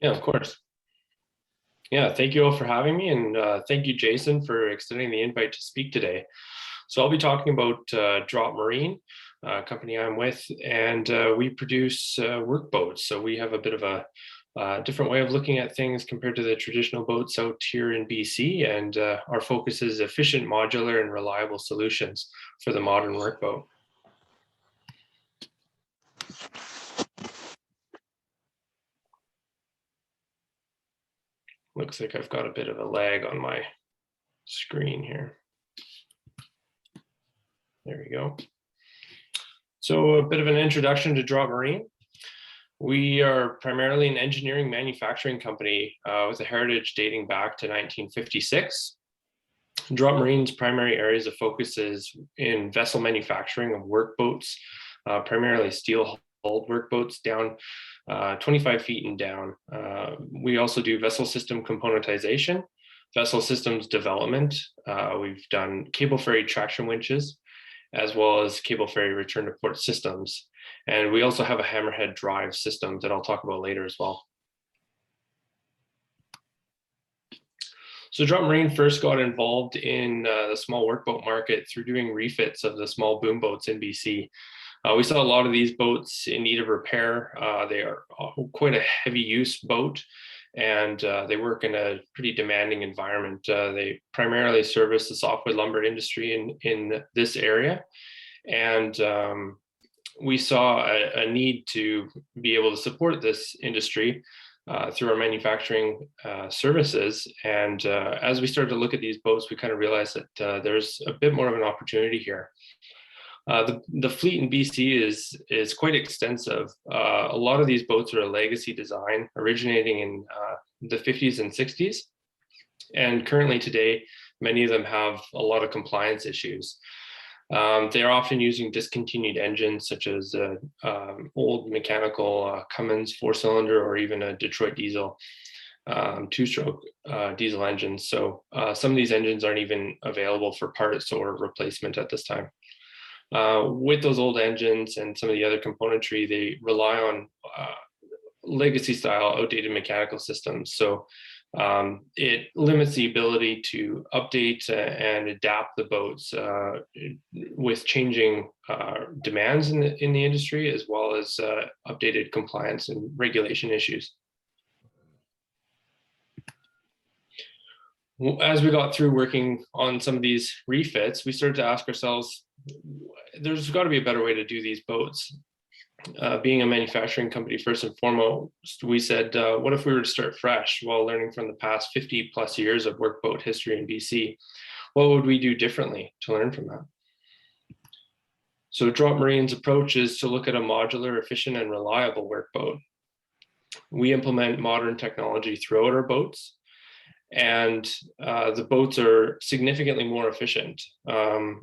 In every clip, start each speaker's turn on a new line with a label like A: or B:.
A: Yeah, of course. Yeah, thank you all for having me, and thank you, Jason, for extending the invite to speak today. So I'll be talking about Drop Marine, company I'm with, and we produce workboats. So we have a bit of a different way of looking at things compared to the traditional boats out here in BC, and our focus is efficient, modular, and reliable solutions for the modern workboat. Looks like I've got a bit of a lag on my screen here. There we go. So a bit of an introduction to Drop Marine. We are primarily an engineering manufacturing company with a heritage dating back to 1956. Drop Marine's primary areas of focus is in vessel manufacturing of workboats, primarily steel-hulled workboats down 25 feet and down. We also do vessel system componentization, vessel systems development. We've done cable ferry traction winches, as well as cable ferry return to port systems. And we also have a hammerhead drive system that I'll talk about later as well. So Drop Marine first got involved in the small workboat market through doing refits of the small boom boats in BC. We saw a lot of these boats in need of repair. They are quite a heavy use boat, and they work in a pretty demanding environment. They primarily service the softwood lumber industry in this area. And we saw a need to be able to support this industry through our manufacturing services. And as we started to look at these boats, we kind of realized that there's a bit more of an opportunity here. The fleet in BC is quite extensive. A lot of these boats are a legacy design originating in the 50s and 60s. And currently today, many of them have a lot of compliance issues. They are often using discontinued engines such as old mechanical Cummins 4-cylinder or even a Detroit diesel 2-stroke diesel engines. So some of these engines aren't even available for parts or replacement at this time. With those old engines and some of the other componentry, they rely on legacy style outdated mechanical systems. So it limits the ability to update and adapt the boats with changing demands in the industry, as well as updated compliance and regulation issues. As we got through working on some of these refits, we started to ask ourselves, there's got to be a better way to do these boats. Being a manufacturing company, first and foremost, we said, what if we were to start fresh while learning from the past 50 plus years of workboat history in BC? What would we do differently to learn from that? So Drop Marine's approach is to look at a modular, efficient, and reliable workboat. We implement modern technology throughout our boats, and the boats are significantly more efficient.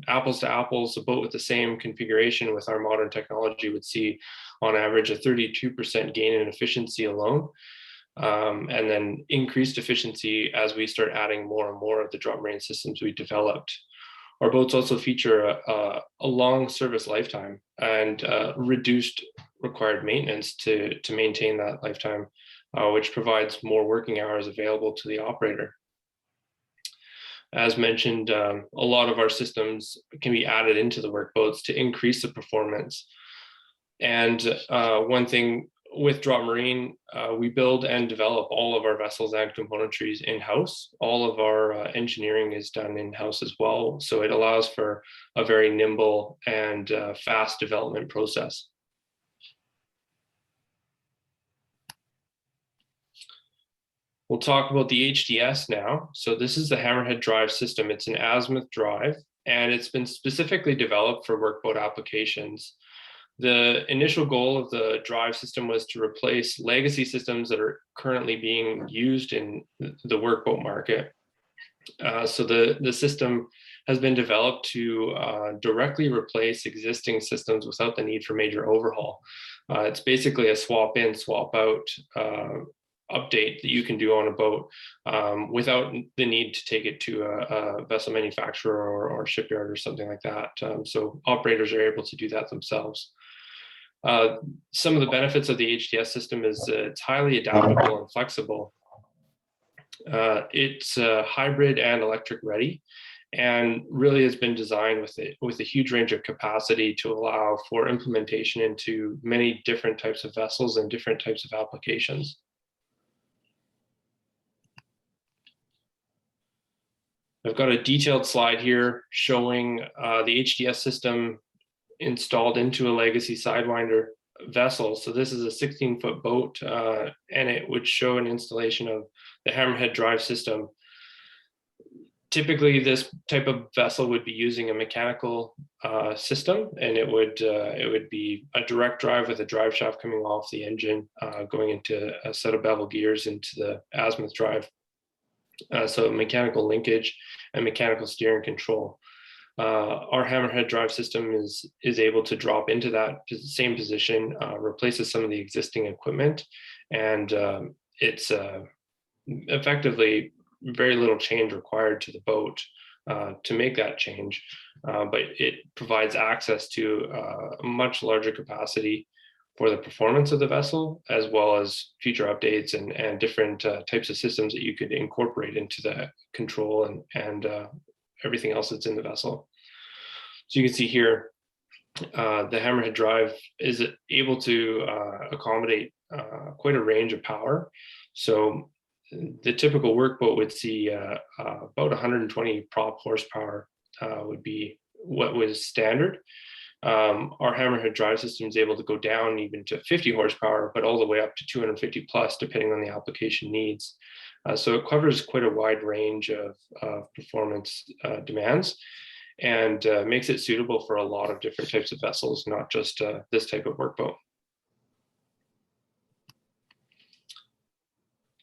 A: Apples to apples, a boat with the same configuration with our modern technology would see on average a 32% gain in efficiency alone, and then increased efficiency as we start adding more and more of the Drop Marine systems we developed. Our boats also feature a long service lifetime and reduced required maintenance to maintain that lifetime, which provides more working hours available to the operator. As mentioned, a lot of our systems can be added into the workboats to increase the performance. And one thing with Drop Marine, we build and develop all of our vessels and componentries in-house. All of our engineering is done in-house as well. So it allows for a very nimble and fast development process. We'll talk about the HDS now. So this is the hammerhead drive system. It's an azimuth drive, and it's been specifically developed for workboat applications. The initial goal of the drive system was to replace legacy systems that are currently being used in the workboat market. So the system has been developed to directly replace existing systems without the need for major overhaul. It's basically a swap in, swap out update that you can do on a boat without the need to take it to a vessel manufacturer or shipyard or something like that. So operators are able to do that themselves. Some of the benefits of the HDS system is it's highly adaptable and flexible. It's hybrid and electric ready, and really has been designed with a huge range of capacity to allow for implementation into many different types of vessels and different types of applications. I've got a detailed slide here showing the HDS system installed into a legacy Sidewinder vessel. So this is a 16-foot boat, and it would show an installation of the hammerhead drive system. Typically, this type of vessel would be using a mechanical system, and it would be a direct drive with a drive shaft coming off the engine, going into a set of bevel gears into the azimuth drive. So mechanical linkage and mechanical steering control. Our hammerhead drive system is able to drop into that same position, replaces some of the existing equipment, and it's effectively very little change required to the boat to make that change, but it provides access to a much larger capacity for the performance of the vessel, as well as future updates and different types of systems that you could incorporate into the control and everything else that's in the vessel. So you can see here, the hammerhead drive is able to accommodate quite a range of power. So the typical workboat would see about 120 prop horsepower would be what was standard. Our hammerhead drive system is able to go down even to 50 horsepower, but all the way up to 250 plus, depending on the application needs. So it covers quite a wide range of performance demands, and makes it suitable for a lot of different types of vessels, not just this type of workboat.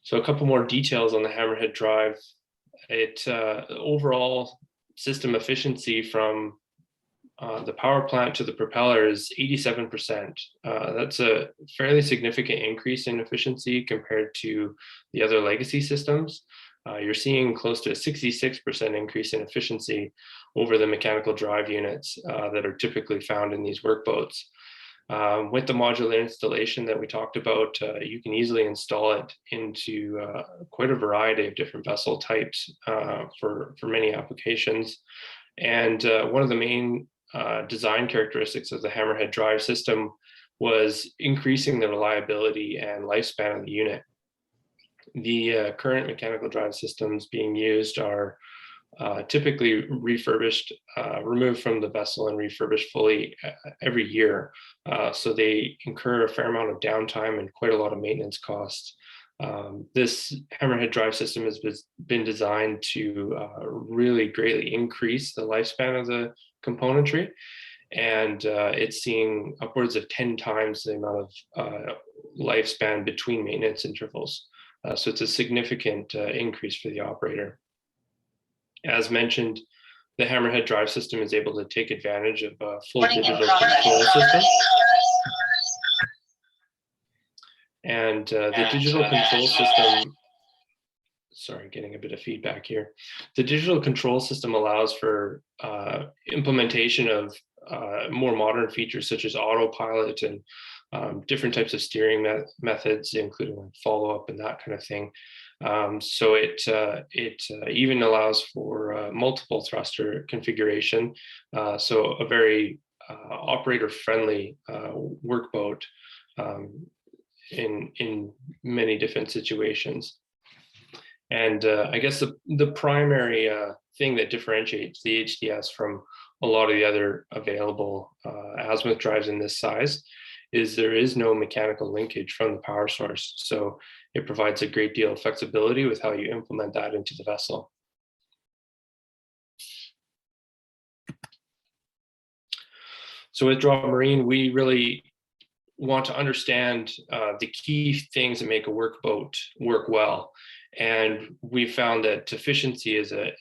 A: So a couple more details on the hammerhead drive. It overall system efficiency from the power plant to the propeller is 87%. That's a fairly significant increase in efficiency compared to the other legacy systems. You're seeing close to a 66% increase in efficiency over the mechanical drive units that are typically found in these workboats. With the modular installation that we talked about, you can easily install it into quite a variety of different vessel types for many applications. And one of the main design characteristics of the hammerhead drive system was increasing the reliability and lifespan of the unit. The current mechanical drive systems being used are typically refurbished, removed from the vessel and refurbished fully every year. So they incur a fair amount of downtime and quite a lot of maintenance costs. This hammerhead drive system has been designed to really greatly increase the lifespan of the componentry, and it's seeing upwards of 10 times the amount of lifespan between maintenance intervals. So it's a significant increase for the operator. As mentioned, the hammerhead drive system is able to take advantage of a full digital control system. And the digital control system, sorry, getting a bit of feedback here. The digital control system allows for implementation of more modern features such as autopilot and different types of steering methods, including follow-up and that kind of thing. So it even allows for multiple thruster configuration. So a very operator-friendly workboat in many different situations. And I guess the primary thing that differentiates the HDS from a lot of the other available azimuth drives in this size is there is no mechanical linkage from the power source. So it provides a great deal of flexibility with how you implement that into the vessel. So with Drop Marine, we really want to understand the key things that make a workboat work well. And we found that efficiency is a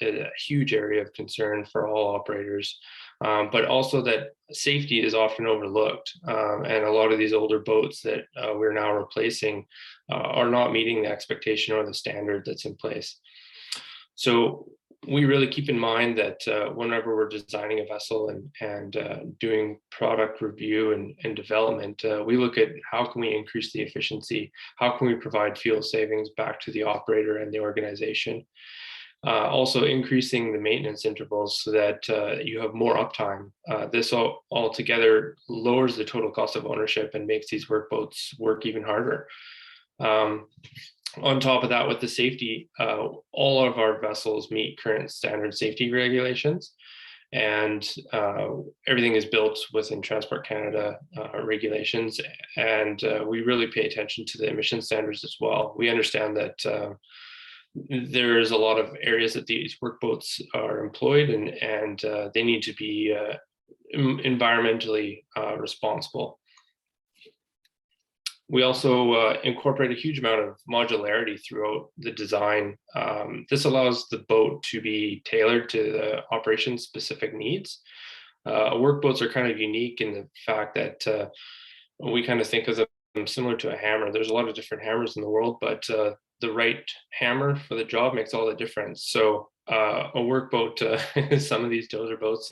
A: huge area of concern for all operators, but also that safety is often overlooked. And a lot of these older boats that we're now replacing are not meeting the expectation or the standard that's in place. So we really keep in mind that whenever we're designing a vessel and doing product review and development, we look at how can we increase the efficiency, how can we provide fuel savings back to the operator and the organization. Also increasing the maintenance intervals so that you have more uptime. This altogether lowers the total cost of ownership and makes these workboats work even harder. On top of that, with the safety, all of our vessels meet current standard safety regulations, and everything is built within Transport Canada regulations, and we really pay attention to the emission standards as well. We understand that there's a lot of areas that these workboats are employed in, and they need to be environmentally responsible. We also incorporate a huge amount of modularity throughout the design. This allows the boat to be tailored to the operation's specific needs. Workboats are kind of unique in the fact that we kind of think of them similar to a hammer. There's a lot of different hammers in the world, but the right hammer for the job makes all the difference. So a workboat, some of these dozer boats,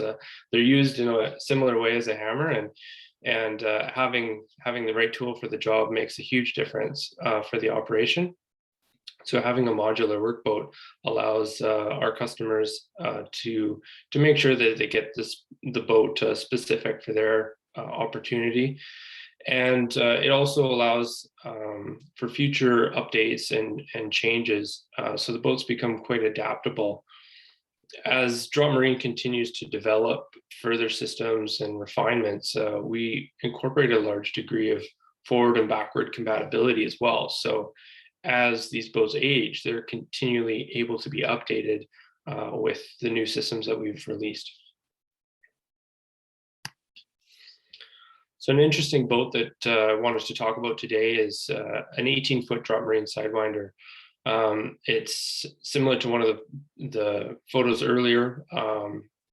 A: they're used in a similar way as a hammer, and having the right tool for the job makes a huge difference for the operation. So having a modular workboat allows our customers to make sure that they get the boat specific for their opportunity. And it also allows for future updates and changes, so the boats become quite adaptable. As Drop Marine continues to develop further systems and refinements, we incorporate a large degree of forward and backward compatibility as well. So as these boats age, they're continually able to be updated with the new systems that we've released. So an interesting boat that I wanted to talk about today is an 18-foot Drop Marine Sidewinder. It's similar to one of the photos earlier.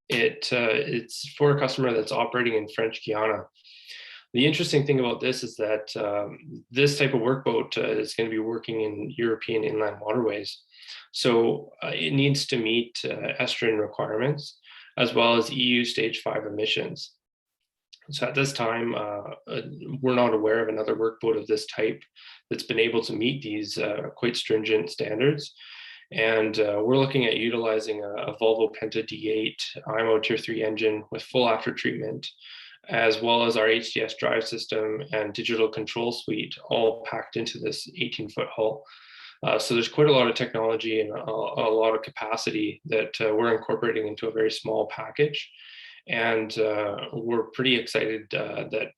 A: It's for a customer that's operating in French Guiana. The interesting thing about this is that this type of workboat is going to be working in European inland waterways. So it needs to meet estuarine requirements as well as EU Stage 5 emissions. So at this time, we're not aware of another workboat of this type that's been able to meet these quite stringent standards. And we're looking at utilizing a Volvo Penta D8 IMO Tier 3 engine with full after treatment, as well as our HDS drive system and digital control suite, all packed into this 18-foot hull. So there's quite a lot of technology and a lot of capacity that we're incorporating into a very small package. And we're pretty excited that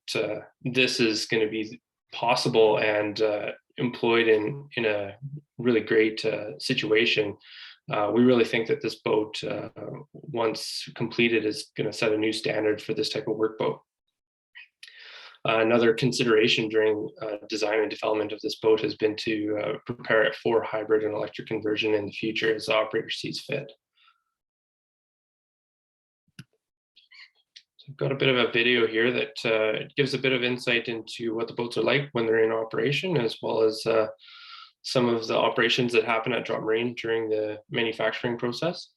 A: this is going to be possible and employed in a really great situation. We really think that this boat, once completed, is going to set a new standard for this type of workboat. Another consideration during design and development of this boat has been to prepare it for hybrid and electric conversion in the future as the operator sees fit. I've got a bit of a video here that gives a bit of insight into what the boats are like when they're in operation, as well as some of the operations that happen at Drop Marine during the manufacturing process.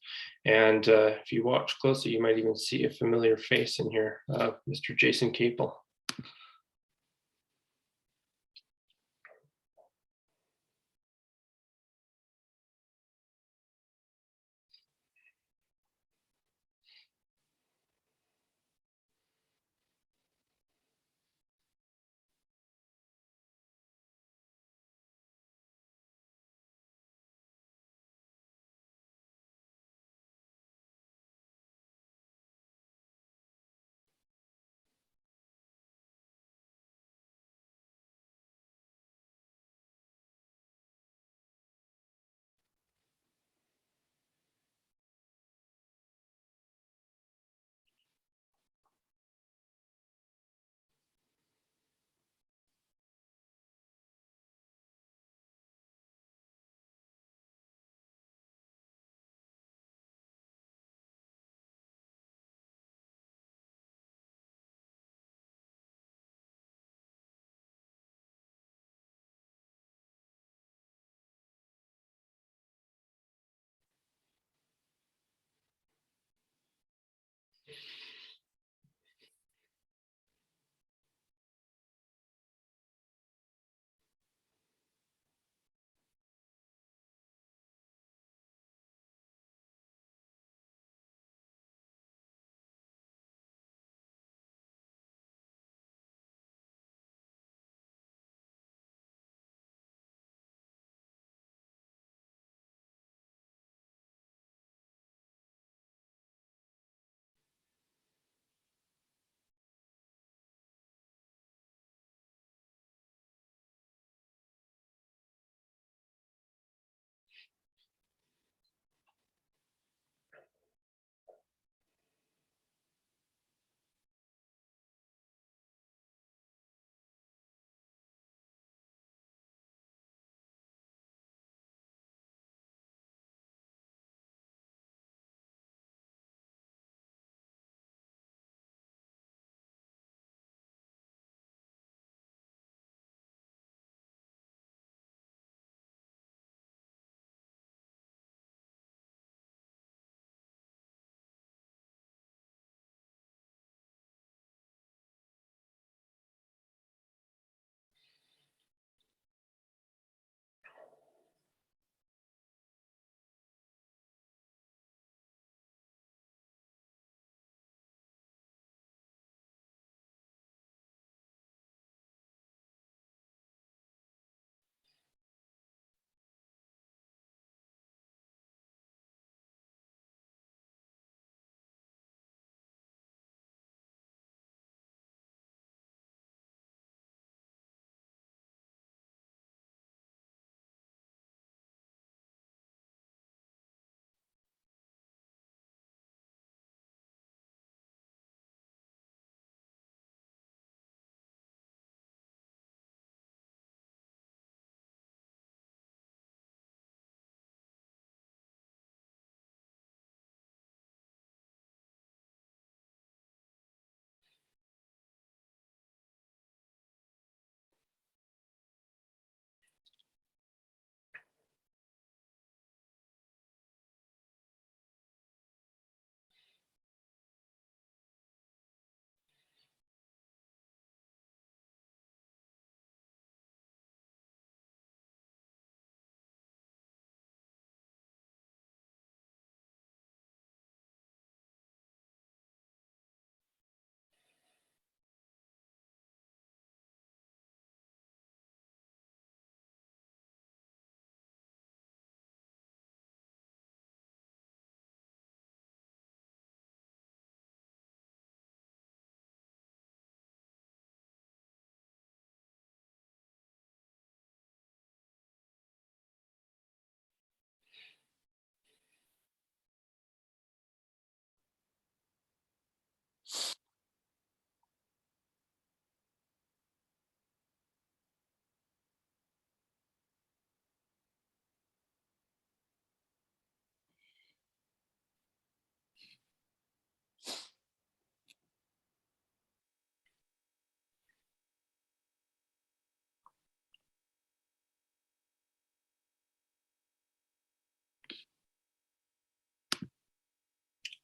A: And if you watch closely, you might even see a familiar face in here, Mr. Jason Capel.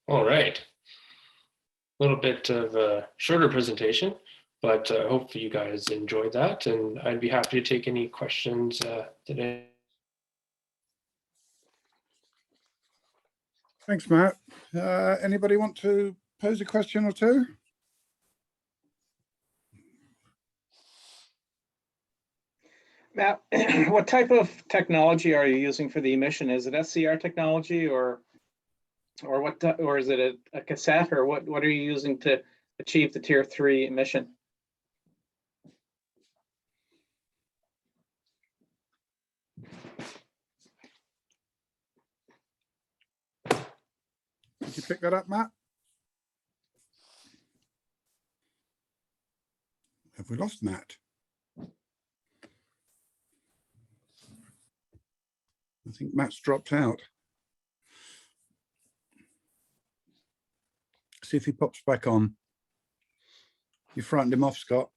A: All right. A little bit of a shorter presentation, but I hope you guys enjoyed that, and I'd be happy to take any questions today.
B: Thanks, Matt. Anybody want to pose a question or two?
C: Matt, what type of technology are you using for the emission? Is it SCR technology or is it a cassette, or what are you using to achieve the tier 3 emission?
B: Did you pick that up, Matt? Have we lost Matt? I think Matt's dropped out. See if he pops back on. You frightened him off, Scott.